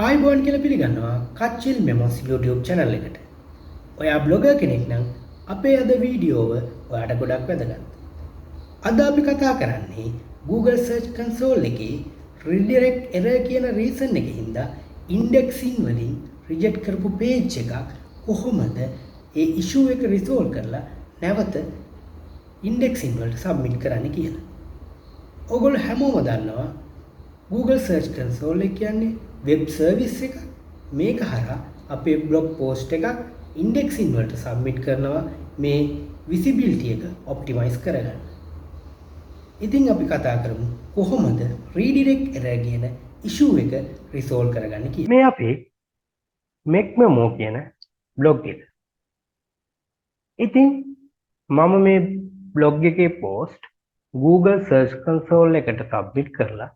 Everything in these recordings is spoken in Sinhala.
ආයිබෝන් කියලා පිළිගන්නවා කච්චිල් මෙමොස් YouTube channel එකට. ඔයා බ්ලොගර් කෙනෙක් නම් අපේ අද වීඩියෝව ඔයාට ගොඩක් වැදගත්. අද අපි කතා කරන්නේ Google Search Console එකේ redirect error කියන reason එකකින්ද indexing වලින් reject කරපු page එකක් කොහොමද ඒ issue එක resolve කරලා නැවත indexing වලට submit කරන්න කියලා. ඔයගොල්ලෝ හැමෝම දන්නවා Google Search Console එක කියන්නේ වෙබ් සර්විස් එකක්. මේක හරහා අපේ බ්ලොග් පෝස්ට් එකක් ඉන්ඩෙක්සින් වලට සබ්මිට් කරනවා මේ විසිබිලිටි එක ඔප්ටිමයිස් කරගන්න. ඉතින් අපි කතා කරමු කොහොමද රීඩිරෙක්ට් එරර් කියන ඉෂුව එක රිසෝල්ව් කරගන්න කියලා. මේ අපේ MECMEMO කියන බ්ලොග් එක. ඉතින් මම මේ බ්ලොග් එකේ පෝස්ට් Google Search Console එකට සබ්මිට් කරලා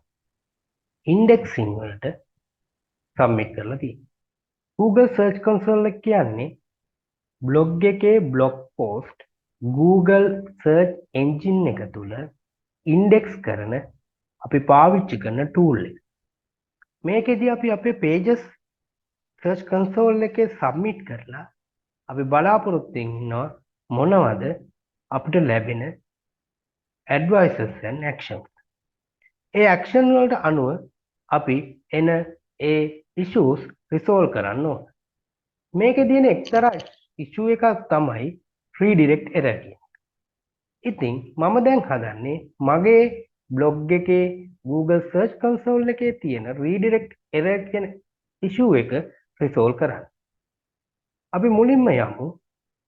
ඉන්ඩෙක්සින් වලට සබ්මිට් කරලා තියෙනවා. Google Search Console එක කියන්නේ බ්ලොග් එකේ blog post Google Search Engine එක තුල ඉන්ඩෙක්ස් කරන අපි පාවිච්චි කරන ටූල් එක. මේකෙදී අපි අපේ pages Search Console එකේ සබ්මිට් කරලා අපි බලාපොරොත්තු වෙනවා මොනවද අපිට ලැබෙන advices and actions. A action වලට අනුව අපි එන ඒ issues resolve කරන්න ඕන. මේකේ තියෙන එක්තරා issue එකක් තමයි redirect error කියන එක. ඉතින් මම දැන් හදන්නේ මගේ blog එකේ Google Search Console එකේ තියෙන redirect error කියන issue එක resolve කරන්න. අපි මුලින්ම යමු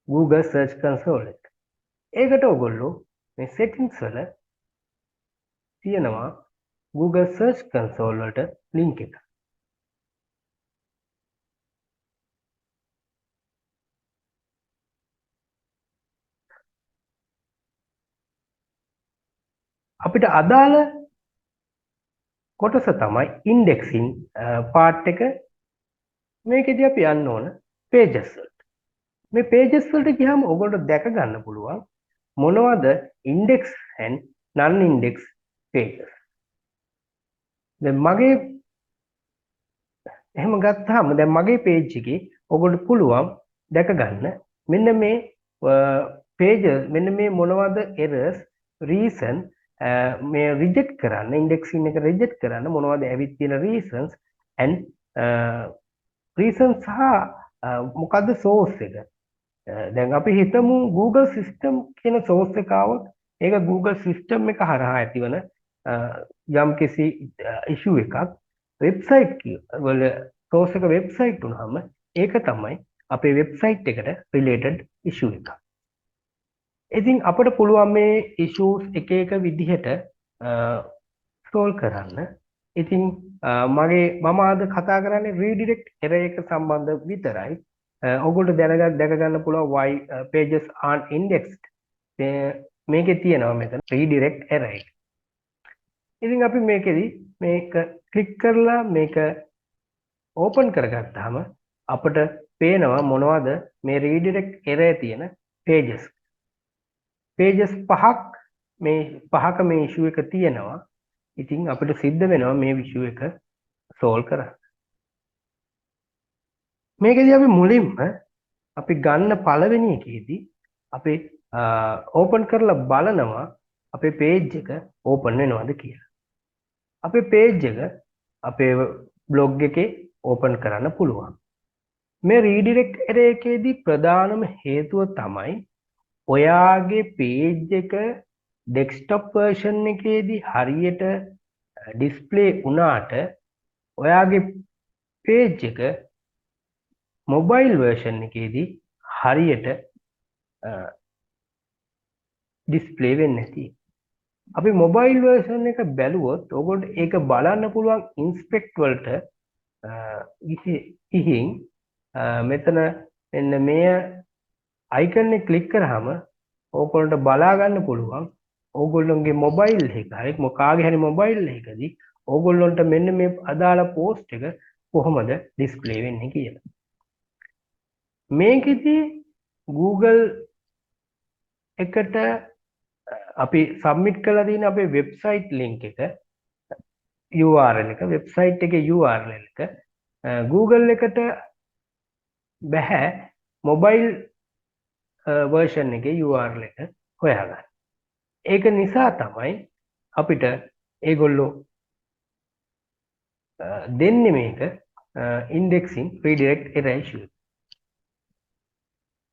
Google Search Console එකට. ඒකට ඔයගොල්ලෝ මේ settings වල තියෙනවා Google Search Console වලට link එක. අපිට අදාළ කොටස තමයි indexing part එක. මේකෙදී අපි යන්න ඕන pages වලට. මේ pages වලට ගියාම ඔයගොල්ලෝ දැක ගන්න පුළුවන් මොනවද index and non index pages. දැන් මගේ එහෙම ගත්තාම දැන් මගේ page එකේ ඔයගොල්ලෝ පුළුවන් දැක ගන්න මෙන්න මේ pages මෙන්න මේ මොනවද errors reason මේ රිජෙක්ට් කරන්න ඉන්ඩෙක්සින් එක රිජෙක්ට් කරන්න මොනවද ඇවිත් තියෙන reasons and reasons සහ මොකද්ද source එක. දැන් අපි හිතමු Google system කියන source එක આવොත් ඒක Google system එක හරහා ඇතිවන යම්කිසි issue එකක් website වල source එක website වුණාම ඒක තමයි අපේ website එකට related issue එකක්. ඉතින් අපිට පුළුවන් මේ issues එක එක විදිහට solve කරන්න. ඉතින් මම අද කතා කරන්නේ redirect error එක සම්බන්ධ විතරයි. ඔයගොල්ලෝ දැක ගන්න පුළුවන් why pages aren't indexed. මේකේ තියෙනවා මෙතන redirect error එක. ඉතින් අපි මේකෙදි මේක ක්ලික් කරලා මේක open කරගත්තාම අපිට පේනවා මොනවද මේ redirect error තියෙන pages. pages 5ක් මේ පහක මේ issue එක තියෙනවා. ඉතින් අපිට සිද්ධ වෙනවා මේ issue එක solve කරන්න. මේකදී අපි මුලින්ම අපි ගන්න පළවෙනි එකේදී අපි open කරලා බලනවා අපේ page එක open වෙනවද කියලා. අපේ page එක අපේ blog එකේ open කරන්න පුළුවන්. මේ redirect error එකේදී ප්‍රධානම හේතුව තමයි ඔයාගේ page එක desktop version එකේදී හරියට display වුණාට ඔයාගේ page එක mobile version එකේදී හරියට display වෙන්නේ නැති. අපි mobile version එක බැලුවොත් ඔයගොල්ලෝ ඒක බලන්න පුළුවන් inspect වලට ගිහින් මෙතන මෙන්න මේ icon එක click කරාම ඕගොල්ලන්ට බලා ගන්න පුළුවන් ඕගොල්ලන්ගේ mobile එක හරි කාගේ හරි mobile එකකදී ඕගොල්ලන්ට මෙන්න මේ අදාළ post එක කොහොමද display වෙන්නේ කියලා. මේකෙදි Google එකට අපි submit කරලා තියෙන අපේ website link එක URL එක website එකේ URL එක Google එකට බැහැ මොබයිල් version එකේ URL එක හොයාගන්න. ඒක නිසා තමයි අපිට ඒගොල්ලෝ දෙන්නේ මේක indexing redirect error issue.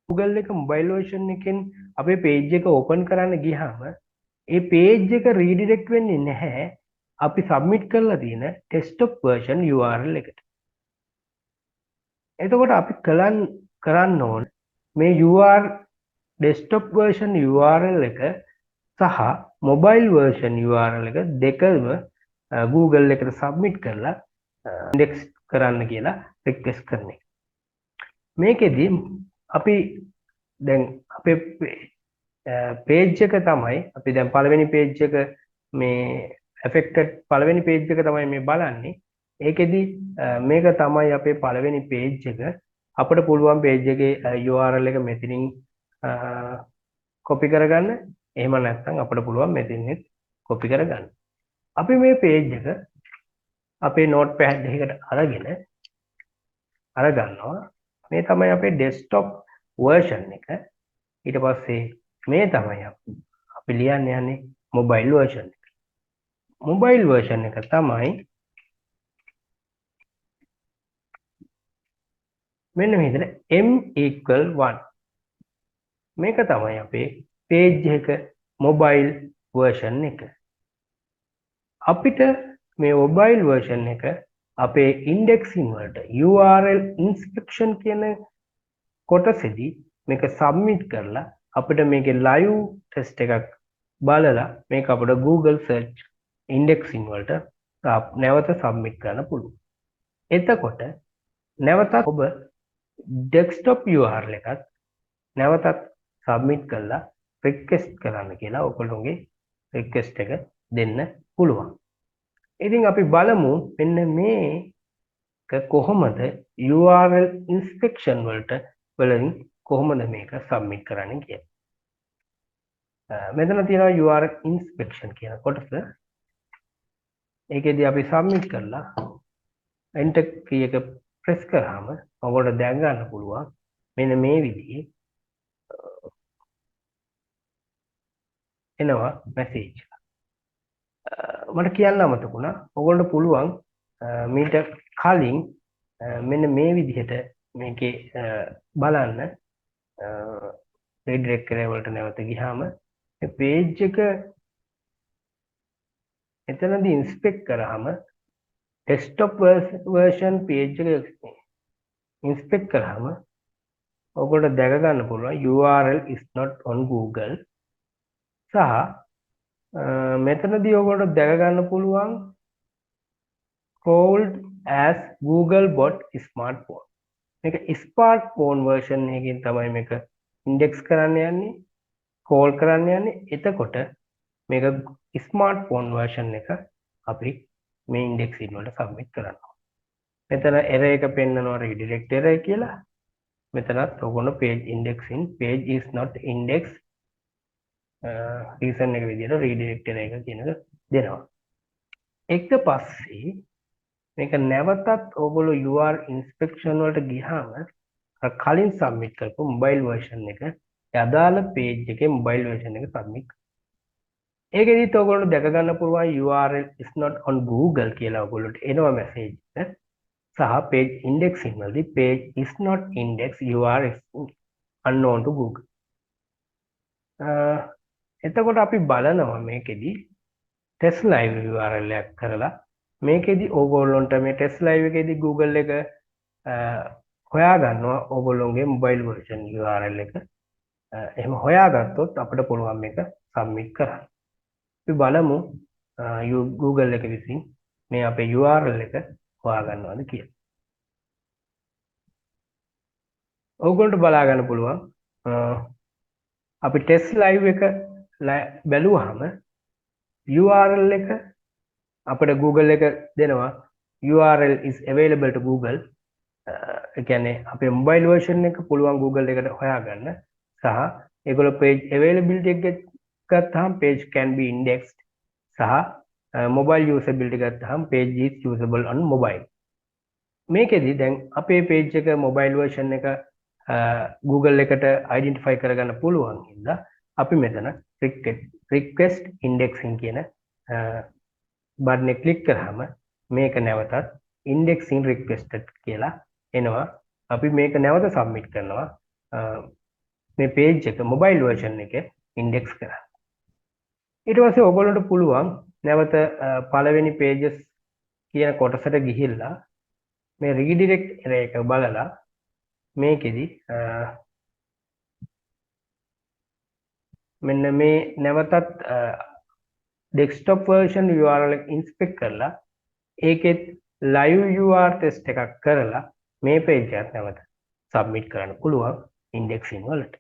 Google එක mobile version එකෙන් අපේ page එක open කරන්න ගියාම ඒ page එක redirect වෙන්නේ නැහැ අපි submit කරලා තියෙන desktop version URL එකට. එතකොට අපි කරන්න ඕන මේ desktop version URL එක සහ mobile version URL එක දෙකම Google එකට submit කරලා index කරන්න කියලා request කරන එක. මේකෙදි අපි දැන් අපේ page එක තමයි අපි දැන් පළවෙනි page එක මේ affected පළවෙනි page එක තමයි මේ බලන්නේ. ඒකෙදි මේක තමයි අපේ පළවෙනි page එක. අපිට පුළුවන් page එකේ URL එක මෙතනින් copy කරගන්න. එහෙම නැත්නම් අපිට පුළුවන් මෙතනින් copy කරගන්න. අපි මේ page එක අපේ notepad එකකට අරගන්නවා. මේ තමයි අපේ desktop version එක. ඊට පස්සේ මේ තමයි අපි ලියන්න යන්නේ mobile version එක. mobile version එක තමයි මෙන්න මේ විදිහට m=1. මේක තමයි අපේ page එක mobile version එක. අපිට මේ mobile version එක අපේ indexing වලට URL inspection කියන කොටසෙදී මේක submit කරලා අපිට මේකේ live test එකක් බලලා මේක අපිට Google search indexing වලට නැවත submit කරන්න පුළුවන්. එතකොට නැවතත් ඔබ desktop URL එකත් නැවතත් submit කරලා request කරන්න කියලා ඔයගොල්ලෝගේ request එක දෙන්න පුළුවන්. ඉතින් අපි බලමු මෙන්න මේක කොහොමද URL inspection වලින් කොහොමද මේක submit කරන්නේ කියලා. මෙතන තියෙනවා URL inspection කියන කොටස. ඒකෙදී අපි submit කරලා enter key එක press කරාම ඔයගොල්ලෝ දැන් ගන්න පුළුවන් මෙන්න මේ විදිහේ එනවා message. මට කියන්න අමතක වුණා. ඔයගොල්ලෝ පුළුවන් මීට කලින් මෙන්න මේ විදිහට මේකේ බලන්න redirect කරේ වලට නැවත ගියාම මේ page එක එතනදී inspect කරාම desktop version page එක inspect කරාම ඔයගොල්ලෝ දැක ගන්න පුළුවන් URL is not on Google සහ මෙතනදී ඔයගොල්ලෝ දැක ගන්න පුළුවන් called as Google bot smartphone. මේක smartphone version එකකින් තමයි මේක index කරන්න යන්නේ, call කරන්න යන්නේ. එතකොට මේක smartphone version එක අපි මේ indexing වලට submit කරනවා. මෙතන error එක පෙන්නනවා redirect error කියලා. මෙතනත් ඔයගොල්ලෝ page indexing page is not indexed reason එක විදිහට redirect error එක කියන එක දෙනවා. ඊට පස්සේ මේක නැවතත් ඔයගොල්ලෝ URL inspection වලට ගියාම අර කලින් submit කරපු mobile version එක අදාළ page එකේ mobile version එක submit. ඒකෙදිත් ඔයගොල්ලෝ දැක ගන්න පුළුවන් URL is not on Google කියලා ඔයගොල්ලෝට එනවා message එක. සහ page indexing වලදී page is not indexed URL unknown to Google. එතකොට අපි බලනවා මේකෙදි test live URL එකක් කරලා මේකෙදි ඕගොල්ලොන්ට මේ test live එකේදී Google එක හොයා ගන්නවා ඕගොල්ලොන්ගේ mobile version URL එක. එහෙම හොයාගත්තොත් අපිට පුළුවන් මේක submit කරන්න. අපි බලමු Google එක විසින් මේ අපේ URL එක හොයා ගන්නවද කියලා. ඕගොල්ලන්ට බලා ගන්න පුළුවන් අපි test live එක බැලුවාම URL එක අපිට Google එක දෙනවා URL is available to Google. ඒ කියන්නේ අපේ mobile version එක පුළුවන් Google එකට හොයාගන්න සහ ඒගොල්ලෝ page availability එක ගත්තාම page can be indexed සහ mobile usability ගත්තාම page is usable on mobile. මේකෙදි දැන් අපේ page එක mobile version එක Google එකට identify කරගන්න පුළුවන් හින්දා අපි මෙතන request indexing කියන බටන් එක ක්ලික් කරාම මේක නැවතත් indexing requested කියලා එනවා. අපි මේක නැවත සබ්මිට් කරනවා මේ page එක mobile version එකේ index කරන්න. ඊට පස්සේ ඔයගොල්ලන්ට පුළුවන් නැවත පළවෙනි pages කියන කොටසට ගිහිල්ලා මේ redirect error එක බලලා මේකෙදි මෙන්න මේ නැවතත් desktop version URL එක inspect කරලා ඒකෙත් live URL test එකක් කරලා මේ page එක නැවත submit කරන්න පුළුවන් indexing වලට.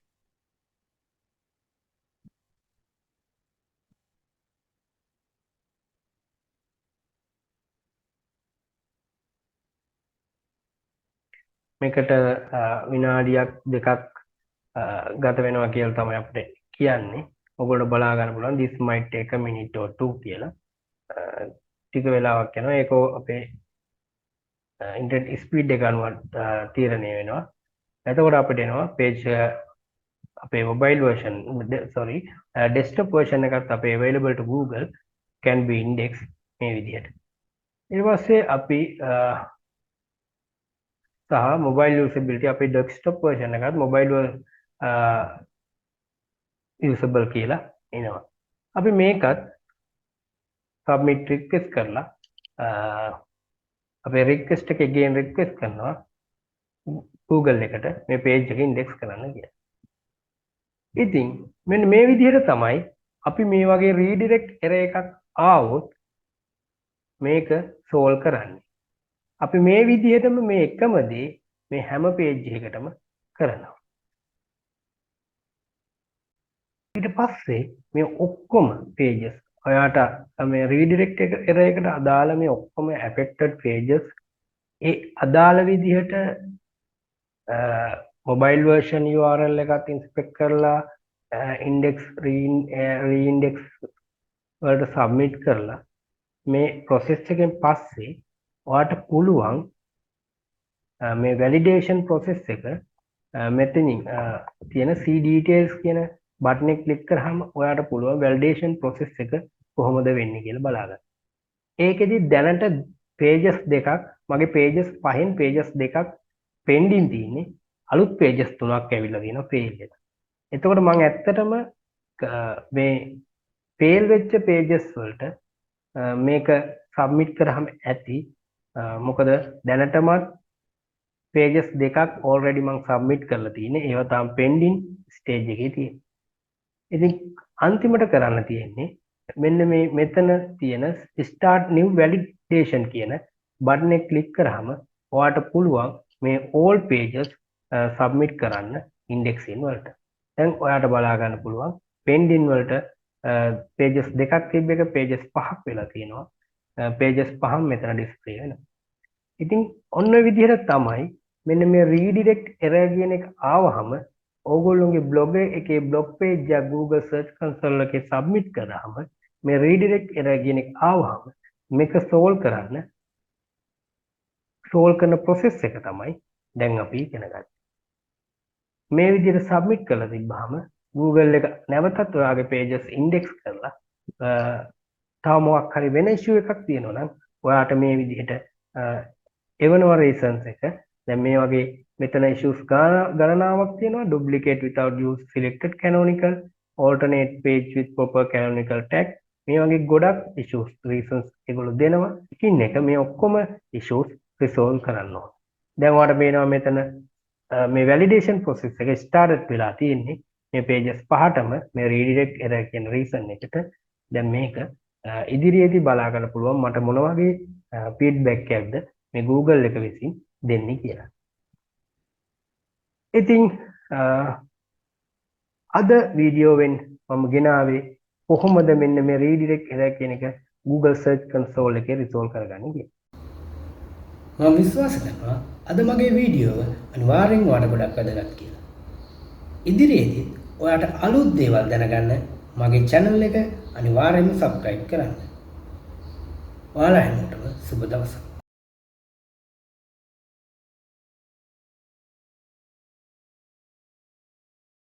මේකට විනාඩියක් දෙකක් ගත වෙනවා කියලා තමයි අපිට කියන්නේ. ඔයගොල්ලෝ බලා ගන්න පුළුවන් this might take a minute or two කියලා. ටික වෙලාවක් යනවා. ඒක අපේ ඉන්ටර්නෙට් ස්පීඩ් එක අනුව තීරණය වෙනවා. එතකොට අපිට එනවා page අපේ mobile version desktop version එකත් අපේ available to Google can be indexed මේ විදිහට. ඊට පස්සේ අපි සහ mobile usability අපේ desktop version එකත් mobile usable කියලා එනවා. අපි මේකත් submit request කරලා අපේ request එක again request කරනවා Google එකට මේ page එක index කරන්න කියලා. ඉතින් මෙන්න මේ විදිහට තමයි අපි මේ වගේ redirect error එකක් ආවොත් මේක solve කරන්නේ. අපි මේ විදිහටම මේ එකම දේ මේ හැම page එකකටම කරනවා. ඊට පස්සේ මේ ඔක්කොම pages ඔයාට මේ redirect error එකට අදාළ මේ ඔක්කොම affected pages ඒ අදාළ විදිහට mobile version URL එකත් inspect කරලා index reindex වලට submit කරලා මේ process එකෙන් පස්සේ ඔයාට පුළුවන් මේ validation process එක මෙතනින් තියෙන see details කියන බටන් එක ක්ලික් කරාම ඔයාට පුළුවන් validation process එක කොහොමද වෙන්නේ කියලා බලා ගන්න. ඒකෙදි දැනට pages දෙකක් මගේ pages 5න් pages දෙකක් pending තියෙන්නේ. අලුත් pages 3ක් ඇවිල්ලා තියෙනවා page එකට. එතකොට මම ඇත්තටම මේ fail වෙච්ච pages වලට මේක submit කරාම ඇති. මොකද දැනටමත් pages දෙකක් already මම submit කරලා තියෙන්නේ. ඒවා තාම pending stage එකේ තියෙනවා. ඉතින් අන්තිමට කරන්න තියෙන්නේ මෙන්න මේ මෙතන තියෙන start new validation කියන බටන් එක ක්ලික් කරාම ඔයාට පුළුවන් මේ all pages submit කරන්න indexing වලට. දැන් ඔයාට බලා ගන්න පුළුවන් pending වලට pages දෙකක් තිබ්බ එක pages 5ක් වෙලා තියෙනවා. pages 5ක් මෙතන display වෙනවා. ඉතින් ඔන්න ඔය විදිහට තමයි මෙන්න මේ redirect error කියන එක ආවහම ඕගොල්ලෝගේ blog එකේ blog page එක Google search console එකේ submit කරාම මේ redirect error කියන එක ආවහම මේක solve කරන process එක තමයි දැන් අපි ඉගෙන ගන්නේ. මේ විදිහට submit කරලා තිබ්බහම Google එක නැවතත් ඔයාගේ pages index කරලා තව මොකක් හරි වෙන issue එකක් තියෙනවා නම් ඔයාට මේ විදිහට එවනවා reasons එක. දැන් මේ වගේ මෙතන issues ගණනාවක් තියෙනවා. duplicate without use selected canonical, alternate page with proper canonical tag. මේ වගේ ගොඩක් issues reasons ඒගොල්ලෝ දෙනවා. ඉතින් එක මේ ඔක්කොම issues resolve කරන්න ඕන. දැන් ඔයාලට පේනවා මෙතන මේ validation process එක started වෙලා තියෙන්නේ මේ pages පහටම මේ redirect error කියන reason එකට. දැන් මේක ඉදිරියේදී බලා ගන්න පුළුවන් මට මොන වගේ feedback එකක්ද මේ Google එක විසින් දෙන්නේ කියලා. ඉතින් අද වීඩියෝවෙන් මම ගෙනාවේ කොහොමද මෙන්න මේ redirect error කියන එක Google search console එකේ resolve කරගන්නේ කියලා. මම විශ්වාස කරනවා අද මගේ වීඩියෝව අනිවාර්යෙන් ඔයාලට ගොඩක් වැදගත් කියලා. ඉදිරියේදී ඔයාට අලුත් දේවල් දැනගන්න මගේ channel එක අනිවාර්යයෙන්ම subscribe කරන්න. ඔයාලා හැමෝටම සුබ දවසක්.